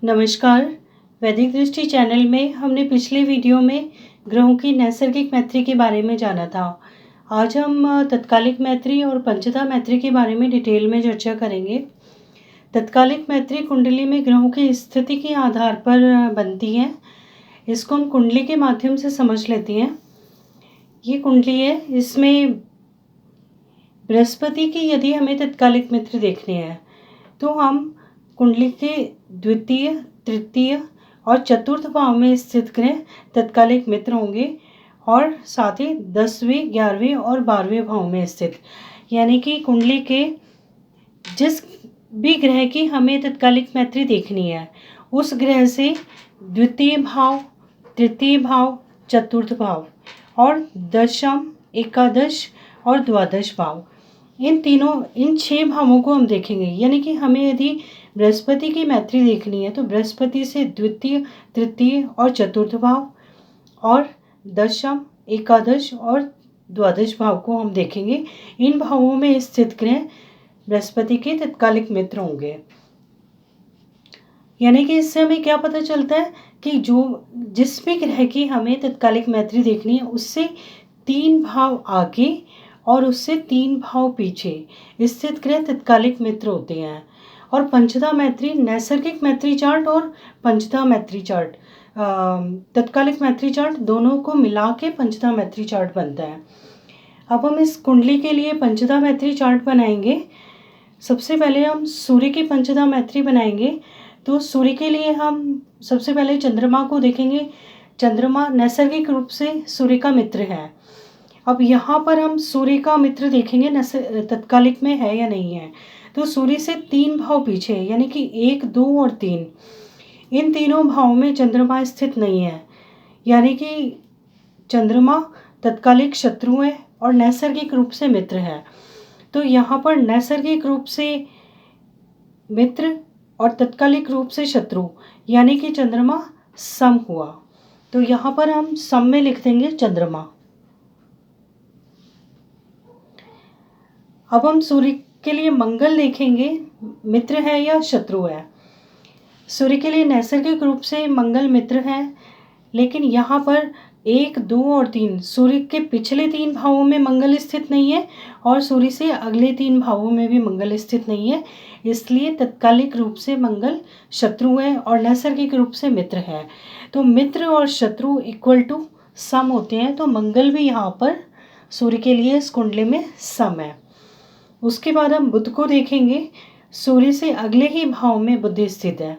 नमस्कार। वैदिक दृष्टि चैनल में हमने पिछले वीडियो में ग्रहों की नैसर्गिक मैत्री के बारे में जाना था। आज हम तत्कालिक मैत्री और पंचधा मैत्री के बारे में डिटेल में चर्चा करेंगे। तत्कालिक मैत्री कुंडली में ग्रहों की स्थिति के आधार पर बनती है। इसको हम कुंडली के माध्यम से समझ लेते हैं। ये कुंडली है, इसमें बृहस्पति की यदि हमें तत्कालिक मैत्री देखनी है तो हम कुंडली के द्वितीय, तृतीय और चतुर्थ भाव में स्थित ग्रह तत्कालिक मित्र होंगे और साथ ही 10वें, 11वें और 12वें भाव में स्थित, यानी कि कुंडली के जिस भी ग्रह की हमें तत्कालिक मैत्री देखनी है उस ग्रह से द्वितीय भाव, तृतीय भाव, चतुर्थ भाव और दशम, एकादश और द्वादश भाव, इन 6 भावों को हम देखेंगे। यानी कि हमें यदि बृहस्पति की मैत्री देखनी है तो बृहस्पति से द्वितीय, तृतीय और चतुर्थ भाव और दशम, एकादश और द्वादश भाव को हम देखेंगे। इन भावों में स्थित ग्रह बृहस्पति के तत्कालिक मित्र होंगे। यानी कि इससे हमें क्या पता चलता है कि जिस भी ग्रह की हमें तत्कालिक मैत्री देखनी है उससे 3 भाव आगे और उससे 3 भाव पीछे स्थित ग्रह तत्कालिक मित्र होते हैं। और पंचधा मैत्री, नैसर्गिक मैत्री चार्ट और पंचधा मैत्री चार्ट, तत्कालिक मैत्री चार्ट दोनों को मिला के पंचधा मैत्री चार्ट बनता है। अब हम इस कुंडली के लिए पंचधा मैत्री चार्ट बनाएंगे। सबसे पहले हम सूर्य की पंचधा मैत्री बनाएंगे। तो सूर्य के लिए हम सबसे पहले चंद्रमा को देखेंगे। चंद्रमा नैसर्गिक रूप से सूर्य का मित्र है। अब यहाँ पर हम सूर्य का मित्र देखेंगे तत्कालिक में है या नहीं है। तो सूर्य से 3 भाव पीछे, यानी कि 1, 2 और 3, इन तीनों भावों में चंद्रमा स्थित नहीं है। यानी कि चंद्रमा तत्कालिक शत्रु है और नैसर्गिक रूप से मित्र है। तो यहाँ पर नैसर्गिक रूप से मित्र और तत्कालिक रूप से शत्रु, यानी कि चंद्रमा सम हुआ। तो यहाँ पर हम सम में लिख देंगे चंद्रमा। अब हम सूर्य के लिए मंगल देखेंगे, मित्र है या शत्रु है। सूर्य के लिए नैसर्गिक रूप से मंगल मित्र है, लेकिन यहाँ पर 1, 2 और 3, सूर्य के पिछले 3 भावों में मंगल स्थित नहीं है और सूर्य से अगले 3 भावों में भी मंगल स्थित नहीं है। इसलिए तत्कालिक रूप से मंगल शत्रु है और नैसर्गिक रूप से मित्र है। तो मित्र और शत्रु इक्वल टू सम होते हैं। तो मंगल भी यहाँ पर सूर्य के लिए इस कुंडली में सम है। उसके बाद हम बुध को देखेंगे। सूर्य से अगले ही भाव में बुध स्थित है,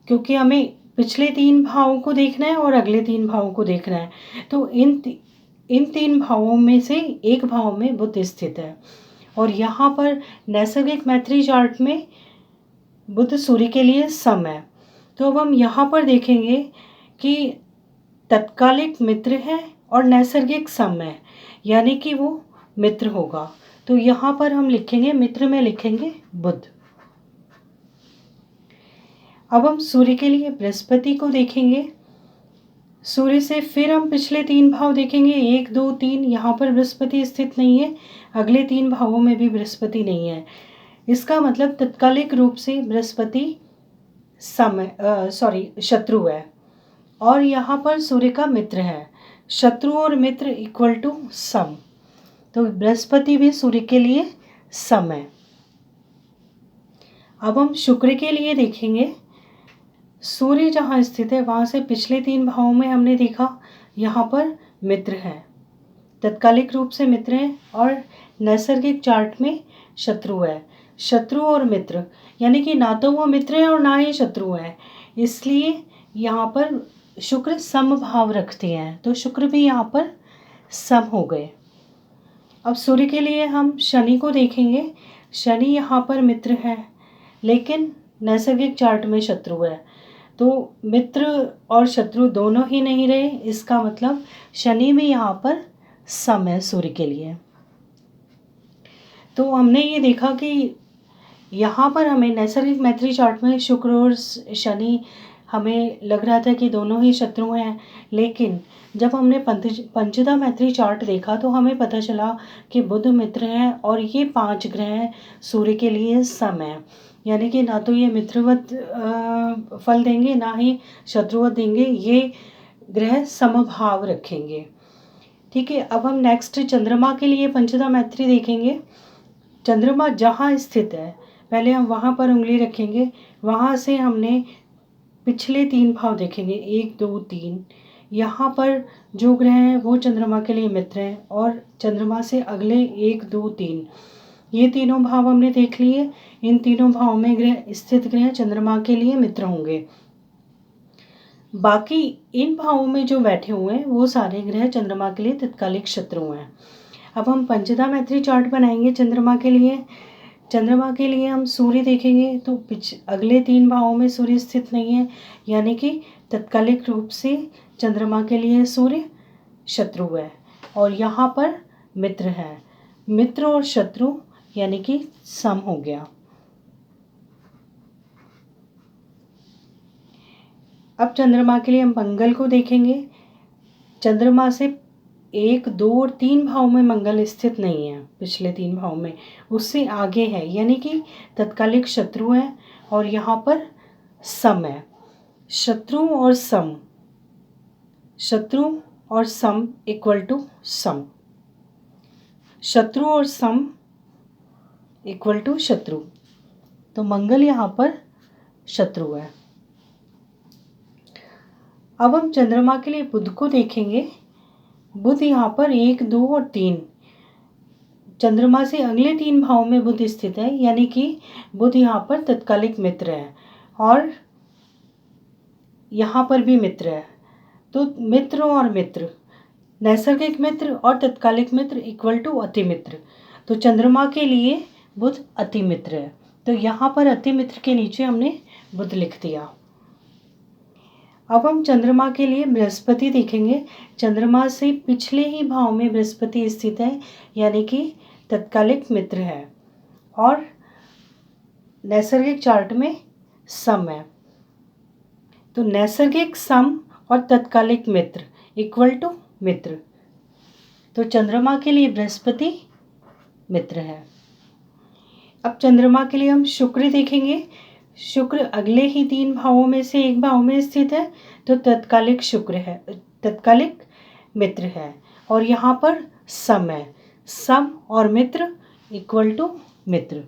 क्योंकि हमें पिछले 3 भावों को देखना है और अगले 3 भावों को देखना है। तो इन 3 भावों में से एक भाव में बुध स्थित है। और यहाँ पर नैसर्गिक मैत्री चार्ट में बुध सूर्य के लिए सम है। तो अब हम यहाँ पर देखेंगे कि तत्कालिक मित्र है और नैसर्गिक सम है, यानी कि वो मित्र होगा। तो यहाँ पर हम लिखेंगे, मित्र में लिखेंगे बुध। अब हम सूर्य के लिए बृहस्पति को देखेंगे। सूर्य से फिर हम पिछले 3 भाव देखेंगे, 1, 2, 3, यहाँ पर बृहस्पति स्थित नहीं है, अगले 3 भावों में भी बृहस्पति नहीं है। इसका मतलब तत्कालिक रूप से बृहस्पति शत्रु है और यहाँ पर सूर्य का मित्र है। शत्रु और मित्र इक्वल टू सम। तो बृहस्पति भी सूर्य के लिए सम है। अब हम शुक्र के लिए देखेंगे। सूर्य जहाँ स्थित है वहाँ से पिछले 3 भावों में हमने देखा यहाँ पर मित्र है, तत्कालिक रूप से मित्र है और नैसर्गिक चार्ट में शत्रु है। शत्रु और मित्र, यानी कि ना तो वो मित्र है और ना ही शत्रु है, इसलिए यहाँ पर शुक्र सम भाव रखते हैं। तो शुक्र भी यहाँ पर सम हो गए। अब सूर्य के लिए हम शनि को देखेंगे। शनि यहाँ पर मित्र है, लेकिन नैसर्गिक चार्ट में शत्रु है। तो मित्र और शत्रु दोनों ही नहीं रहे, इसका मतलब शनि भी यहाँ पर सम है सूर्य के लिए। तो हमने ये देखा कि यहाँ पर हमें नैसर्गिक मैत्री चार्ट में शुक्र और शनि हमें लग रहा था कि दोनों ही शत्रु हैं, लेकिन जब हमने पंचधा मैत्री चार्ट देखा तो हमें पता चला कि बुध मित्र हैं और ये 5 ग्रह सूर्य के लिए सम है। यानी कि ना तो ये मित्रवत फल देंगे, ना ही शत्रुवत देंगे, ये ग्रह समभाव रखेंगे। ठीक है, अब हम नेक्स्ट चंद्रमा के लिए पंचदा मैत्री देखेंगे। चंद्रमा जहाँ स्थित है, पहले हम वहाँ पर उंगली रखेंगे, वहाँ से हमने पिछले 3 भाव देखेंगे, 1 2 3। यहाँ पर जो ग्रह हैं वो चंद्रमा के लिए मित्र हैं, और चंद्रमा से अगले 1 2 3, ये तीनों भाव हमने देख लिए। इन तीनों भाव में ग्रह स्थित ग्रह चंद्रमा के लिए मित्र होंगे। बाकी इन भावों में जो बैठे हुए हैं वो सारे ग्रह चंद्रमा के लिए तत्कालिक शत्रु हैं। अब हम पंचदा मैत्री चार्ट बनाएंगे चंद्रमा के लिए। चंद्रमा के लिए हम सूर्य देखेंगे तो अगले 3 भावों में सूर्य स्थित नहीं है, यानी कि तत्कालिक रूप से चंद्रमा के लिए सूर्य शत्रु है, और यहाँ पर मित्र है। मित्र और शत्रु यानी कि सम हो गया। अब चंद्रमा के लिए हम मंगल को देखेंगे। चंद्रमा से 1 2 और 3 भाव में मंगल स्थित नहीं है, पिछले 3 भाव में, उससे आगे है, यानी कि तत्कालिक शत्रु है, और यहाँ पर सम है। शत्रु और सम, शत्रु और सम इक्वल टू सम, शत्रु और सम इक्वल टू शत्रु, तो मंगल यहाँ पर शत्रु है। अब हम चंद्रमा के लिए बुध को देखेंगे। बुध यहाँ पर 1 2 और 3, चंद्रमा से अगले 3 भाव में बुध स्थित है, यानी कि बुध यहाँ पर तत्कालिक मित्र है, और यहाँ पर भी मित्र है। तो मित्र और मित्र, नैसर्गिक मित्र और तत्कालिक मित्र इक्वल टू अति मित्र, तो चंद्रमा के लिए बुध अति मित्र है। तो यहाँ पर अति मित्र के नीचे हमने बुध लिख दिया। अब हम चंद्रमा के लिए बृहस्पति देखेंगे। चंद्रमा से पिछले ही भाव में बृहस्पति स्थित है, यानी कि तत्कालिक मित्र है, और नैसर्गिक चार्ट में सम है। तो नैसर्गिक सम और तत्कालिक मित्र इक्वल टू मित्र, तो चंद्रमा के लिए बृहस्पति मित्र है। अब चंद्रमा के लिए हम शुक्र देखेंगे। शुक्र अगले ही 3 भावों में से एक भाव में स्थित है, तो तत्कालिक शुक्र है, तत्कालिक मित्र है, और यहाँ पर सम है। सम और मित्र इक्वल टू मित्र।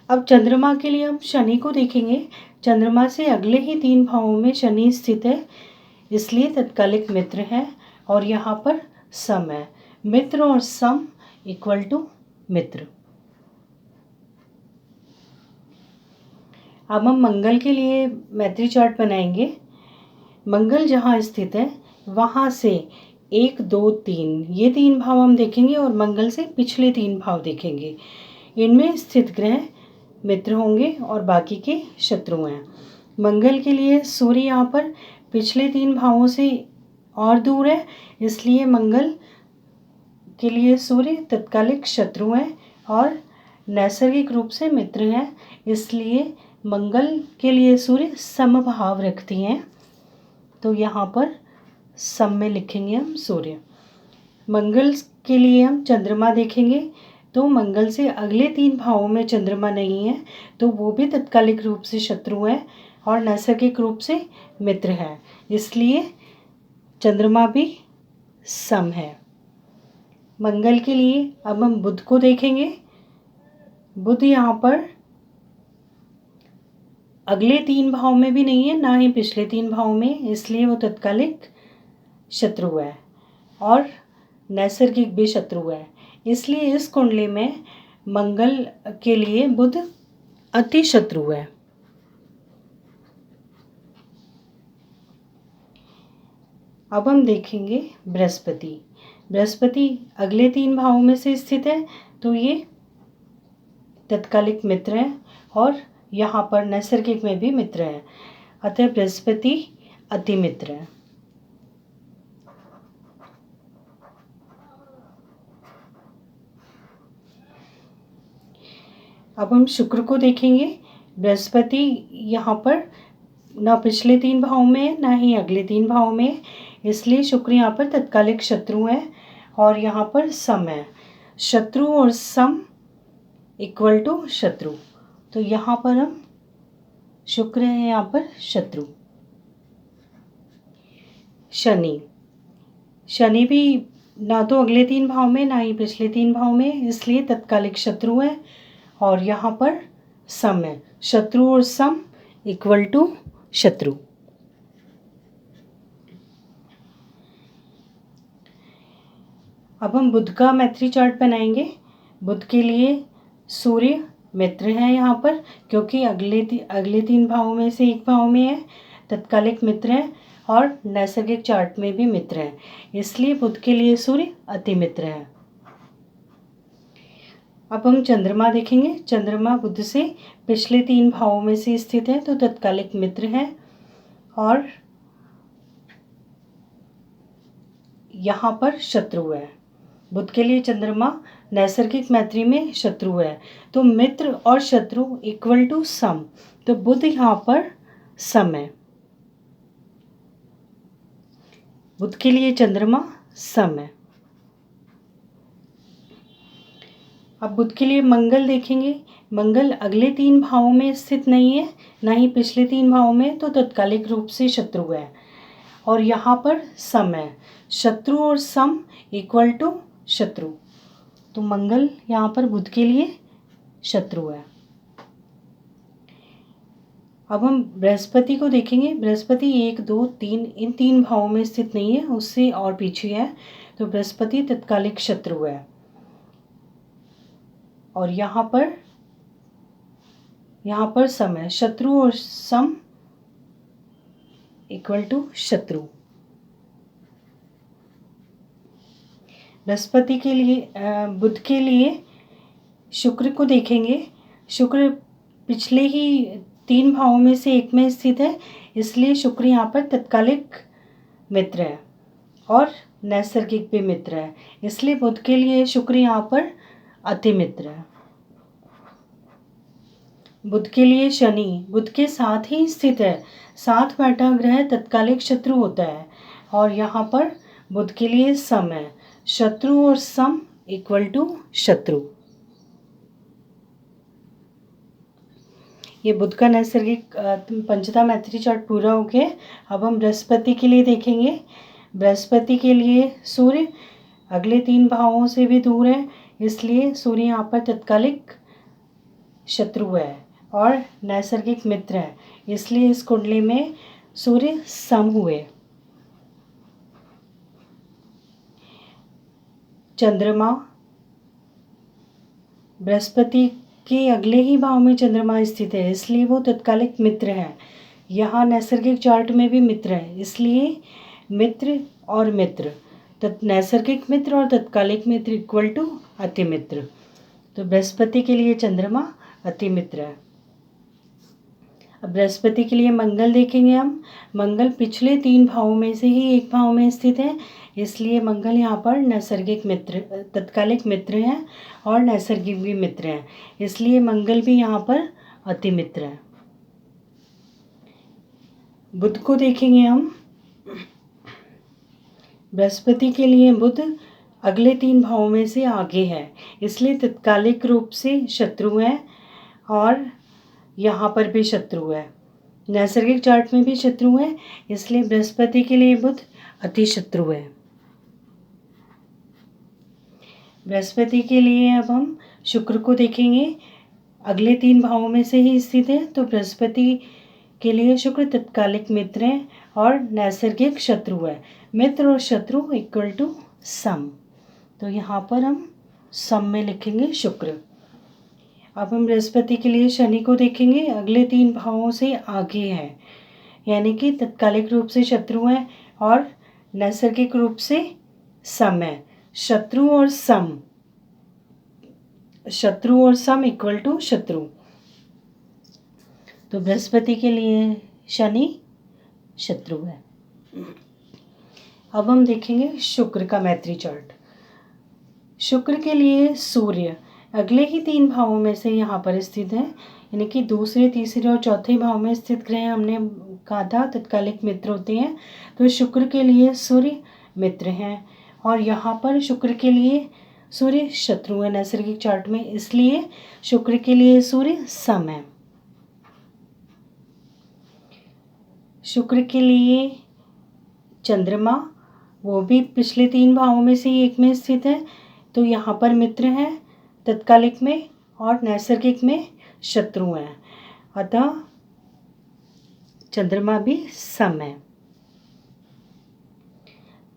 अब चंद्रमा के लिए हम शनि को देखेंगे। चंद्रमा से अगले ही 3 भावों में शनि स्थित है, इसलिए तत्कालिक मित्र है, और यहाँ पर सम है। मित्र और सम इक्वल टू मित्र। अब हम मंगल के लिए मैत्री चार्ट बनाएंगे। मंगल जहाँ स्थित है वहाँ से 1 2 3, ये 3 भाव हम देखेंगे, और मंगल से पिछले 3 भाव देखेंगे। इनमें स्थित ग्रह मित्र होंगे और बाकी के शत्रु हैं। मंगल के लिए सूर्य यहाँ पर पिछले 3 भावों से और दूर है, इसलिए मंगल के लिए सूर्य तत्कालिक शत्रु हैं और नैसर्गिक रूप से मित्र हैं, इसलिए मंगल के लिए सूर्य समभाव रखती हैं, तो यहाँ पर सम में लिखेंगे हम सूर्य। मंगल के लिए हम चंद्रमा देखेंगे, तो मंगल से अगले 3 भावों में चंद्रमा नहीं है, तो वो भी तत्कालिक रूप से शत्रु है और नैसर्गिक रूप से मित्र है, इसलिए चंद्रमा भी सम है। मंगल के लिए अब हम बुध को देखेंगे। बुध यहाँ पर अगले 3 भाव में भी नहीं है, ना ही पिछले 3 भाव में, इसलिए वो तत्कालिक शत्रु है और नैसर्गिक भी शत्रु है, इसलिए इस कुंडली में मंगल के लिए बुध अति शत्रु है। अब हम देखेंगे बृहस्पति। बृहस्पति अगले 3 भावों में से स्थित है, तो ये तत्कालिक मित्र है और यहाँ पर नैसर्गिक में भी मित्र है, अतः बृहस्पति अति मित्र है। अब हम शुक्र को देखेंगे। बृहस्पति यहाँ पर ना पिछले 3 भाव में है, ना ही अगले 3 भाव में, इसलिए शुक्र यहाँ पर तत्कालिक शत्रु है और यहाँ पर सम है। शत्रु और सम इक्वल टू शत्रु। तो यहाँ पर हम शुक्र है, यहाँ पर शत्रु। शनि, शनि भी ना तो अगले 3 भाव में ना ही पिछले 3 भाव में, इसलिए तत्कालिक शत्रु है। और यहाँ पर सम है, शत्रु और सम इक्वल टू शत्रु। अब हम बुध का मैत्री चार्ट बनाएंगे। बुध के लिए सूर्य मित्र है यहाँ पर, क्योंकि अगले 3 भावों में से एक भाव में है, तत्कालिक मित्र है और नैसर्गिक चार्ट में भी मित्र है, इसलिए बुध के लिए सूर्य अति मित्र है। अब हम चंद्रमा देखेंगे। चंद्रमा बुध से पिछले 3 भावों में से स्थित है, तो तत्कालिक मित्र है और यहाँ पर शत्रु है। बुध के लिए चंद्रमा नैसर्गिक मैत्री में शत्रु है, तो मित्र और शत्रु इक्वल टू सम, तो बुध यहाँ पर सम है। बुध के लिए चंद्रमा सम है। अब बुध के लिए मंगल देखेंगे। मंगल अगले 3 भावों में स्थित नहीं है, ना ही पिछले 3 भावों में, तो तत्कालिक रूप से शत्रु है और यहाँ पर सम है। शत्रु और सम इक्वल टू शत्रु, तो मंगल यहाँ पर बुध के लिए शत्रु है। अब हम बृहस्पति को देखेंगे। बृहस्पति 1, 2, 3 इन 3 भावों में स्थित नहीं है, उससे और पीछे है, तो बृहस्पति तत्कालिक शत्रु है और यहाँ पर सम है। शत्रु और सम इक्वल टू शत्रु। बृहस्पति के लिए बुध के लिए शुक्र को देखेंगे। शुक्र पिछले ही 3 भावों में से एक में स्थित है, इसलिए शुक्र यहाँ पर तत्कालिक मित्र है और नैसर्गिक भी मित्र है, इसलिए बुध के लिए शुक्र यहाँ पर अति मित्र है। बुध के लिए शनि बुध के साथ ही स्थित है, साथ बैठा ग्रह तत्कालिक शत्रु होता है और यहाँ पर बुध के लिए सम है। शत्रु और सम इक्वल टू शत्रु। ये बुध का नैसर्गिक पंचता मैत्री चार्ट पूरा हो गया। अब हम बृहस्पति के लिए देखेंगे। बृहस्पति के लिए सूर्य अगले 3 भावों से भी दूर है, इसलिए सूर्य यहाँ पर तत्कालिक शत्रु है और नैसर्गिक मित्र है, इसलिए इस कुंडली में सूर्य सम हुए। चंद्रमा बृहस्पति के अगले ही भाव में चंद्रमा स्थित है, इसलिए वो तत्कालिक मित्र है। यहाँ नैसर्गिक चार्ट में भी मित्र है, इसलिए मित्र और मित्र, नैसर्गिक मित्र और तत्कालिक मित्र इक्वल टू अति मित्र। तो बृहस्पति के लिए चंद्रमा अति मित्र है। अब बृहस्पति के लिए मंगल देखेंगे हम। मंगल पिछले 3 भावों में से ही एक भाव में स्थित है, इसलिए मंगल यहाँ पर नैसर्गिक मित्र तत्कालिक मित्र हैं और नैसर्गिक भी मित्र हैं, इसलिए मंगल भी यहाँ पर अति मित्र है। बुध को देखेंगे हम। बृहस्पति के लिए बुध अगले 3 भावों में से आगे है, इसलिए तत्कालिक रूप से शत्रु है और यहाँ पर भी शत्रु है। नैसर्गिक चार्ट में भी शत्रु है, इसलिए बृहस्पति के लिए बुध अति शत्रु है। बृहस्पति के लिए अब हम शुक्र को देखेंगे। अगले 3 भावों में से ही स्थित है, तो बृहस्पति के लिए शुक्र तत्कालिक मित्र है और नैसर्गिक शत्रु है। मित्र और शत्रु इक्वल टू सम, तो यहाँ पर हम सम में लिखेंगे शुक्र। अब हम बृहस्पति के लिए शनि को देखेंगे। अगले 3 भावों से आगे है, यानी कि तत्कालिक रूप से शत्रु है और नैसर्गिक रूप से सम है। शत्रु और सम इक्वल टू शत्रु, तो बृहस्पति के लिए शनि शत्रु है। अब हम देखेंगे शुक्र का मैत्री चार्ट। शुक्र के लिए सूर्य अगले ही 3 भावों में से यहाँ पर स्थित है, यानी कि दूसरे, तीसरे और चौथे भाव में स्थित ग्रह हमने कहा था तत्कालिक मित्र होते हैं, तो शुक्र के लिए सूर्य मित्र हैं और यहाँ पर शुक्र के लिए सूर्य शत्रु है नैसर्गिक चार्ट में, इसलिए शुक्र के लिए सूर्य सम है। शुक्र के लिए चंद्रमा वो भी पिछले 3 भावों में से एक में स्थित है, तो यहाँ पर मित्र है तत्कालिक में और नैसर्गिक में शत्रु हैं, अतः चंद्रमा भी सम है।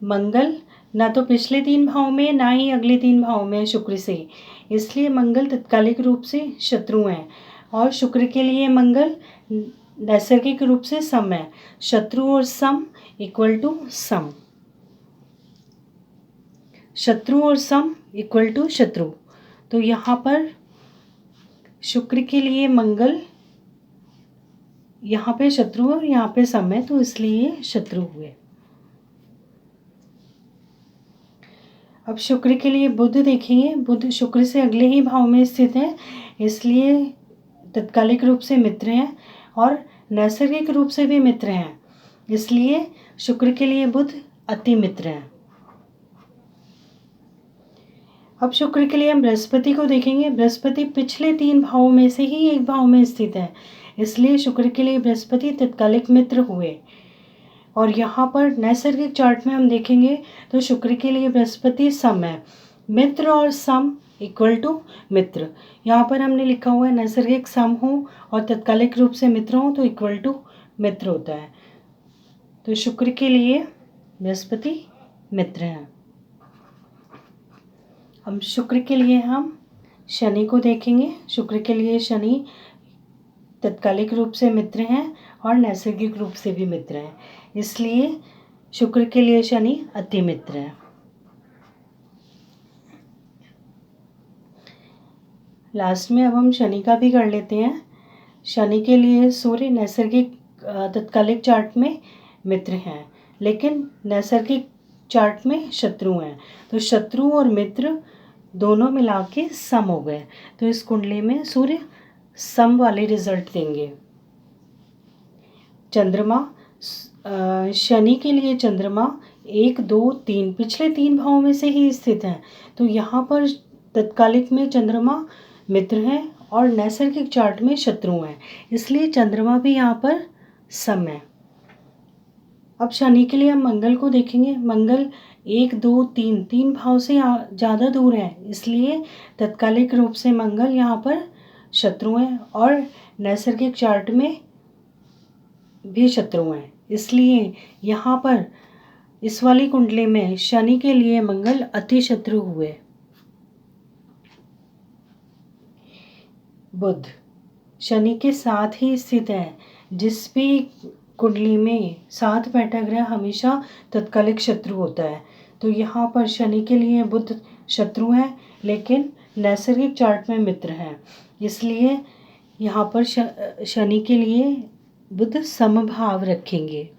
मंगल ना तो पिछले 3 भावों में ना ही अगले 3 भावों में शुक्र से, इसलिए मंगल तत्कालिक रूप से शत्रु हैं और शुक्र के लिए मंगल नैसर्गिक रूप से सम है। शत्रु और सम इक्वल टू सम, शत्रु और सम इक्वल टू शत्रु। तो यहाँ पर शुक्र के लिए मंगल यहाँ पे शत्रु और यहाँ पे सम है, तो इसलिए शत्रु हुए। अब शुक्र के लिए बुध देखेंगे। बुध शुक्र से अगले ही भाव में स्थित है, इसलिए तत्कालिक रूप से मित्र हैं और नैसर्गिक रूप से भी मित्र हैं, इसलिए शुक्र के लिए बुध अति मित्र हैं। अब शुक्र के लिए हम बृहस्पति को देखेंगे। बृहस्पति पिछले 3 भावों में से ही एक भाव में स्थित है, इसलिए शुक्र के लिए बृहस्पति तत्कालिक मित्र हुए। और यहाँ पर नैसर्गिक चार्ट में हम देखेंगे तो शुक्र के लिए बृहस्पति सम है। मित्र और सम इक्वल टू मित्र, यहाँ पर हमने लिखा हुआ है नैसर्गिक सम हो और तत्कालिक रूप से मित्र हो तो इक्वल टू मित्र होता है। तो शुक्र के लिए बृहस्पति मित्र हैं। अब शुक्र के लिए हम शनि को देखेंगे। शुक्र के लिए शनि तत्कालिक रूप से मित्र हैं और नैसर्गिक रूप से भी मित्र हैं, इसलिए शुक्र के लिए शनि अति मित्र है। लास्ट में अब हम शनि का भी कर लेते हैं। शनि के लिए सूर्य नैसर्गिक तत्कालिक चार्ट में मित्र हैं, लेकिन नैसर्गिक चार्ट में शत्रु हैं, तो शत्रु और मित्र दोनों मिला के सम हो गए, तो इस कुंडली में सूर्य सम वाले रिजल्ट देंगे। चंद्रमा शनि के लिए चंद्रमा 1, 2, 3 पिछले 3 भावों में से ही स्थित हैं, तो यहाँ पर तत्कालिक में चंद्रमा मित्र हैं और नैसर्गिक चार्ट में शत्रु हैं, इसलिए चंद्रमा भी यहाँ पर सम है। अब शनि के लिए हम मंगल को देखेंगे। मंगल 1, 2, 3 भाव से ज़्यादा दूर है, इसलिए तत्कालिक रूप से मंगल यहाँ पर शत्रु हैं और नैसर्गिक चार्ट में भी शत्रु हैं, इसलिए यहाँ पर इस वाली कुंडली में शनि के लिए मंगल अति शत्रु हुए। बुध शनि के साथ ही स्थित है, जिस भी कुंडली में 7 बैठा ग्रह हमेशा तत्कालिक शत्रु होता है, तो यहाँ पर शनि के लिए बुध शत्रु है लेकिन नैसर्गिक चार्ट में मित्र हैं, इसलिए यहाँ पर शनि के लिए बुध समभाव रखेंगे।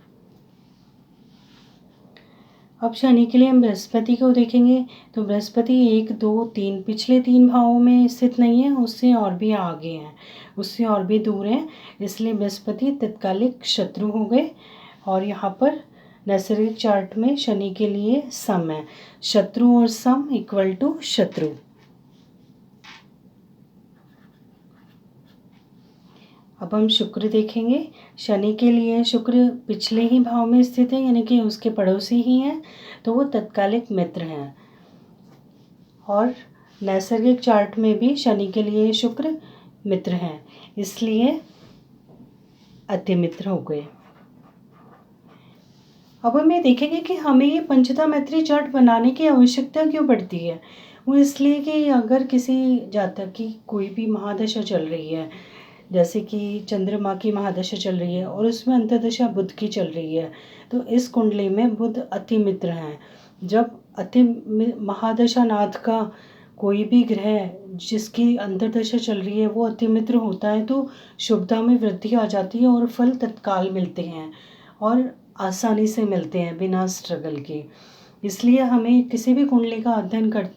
अब शनि के लिए हम बृहस्पति को देखेंगे। तो बृहस्पति 1, 2, 3 पिछले 3 भावों में स्थित नहीं है, उससे और भी आगे हैं, उससे और भी दूर हैं, इसलिए बृहस्पति तत्कालिक शत्रु हो गए और यहाँ पर नैसर्गिक चार्ट में शनि के लिए सम है। शत्रु और सम इक्वल टू शत्रु। अब हम शुक्र देखेंगे। शनि के लिए शुक्र पिछले ही भाव में स्थित है, यानी कि उसके पड़ोसी ही हैं, तो वो तत्कालिक मित्र हैं और नैसर्गिक चार्ट में भी शनि के लिए शुक्र मित्र हैं, इसलिए अति मित्र हो गए। अब हम ये देखेंगे कि हमें ये पंचता मैत्री चार्ट बनाने की आवश्यकता क्यों पड़ती है। वो इसलिए कि अगर किसी जातक की कोई भी महादशा चल रही है, जैसे कि चंद्रमा की महादशा चल रही है और उसमें अंतर्दशा बुध की चल रही है, तो इस कुंडली में बुध अति मित्र हैं। जब अति महादशा नाथ का कोई भी ग्रह जिसकी अंतर्दशा चल रही है वो अति मित्र होता है, तो शुभता में वृद्धि आ जाती है और फल तत्काल मिलते हैं और आसानी से मिलते हैं बिना स्ट्रगल के। इसलिए हमें किसी भी कुंडली का अध्ययन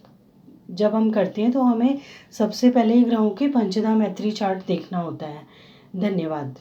जब हम करते हैं तो हमें सबसे पहले ग्रहों की पंचता मैत्री चार्ट देखना होता है। धन्यवाद।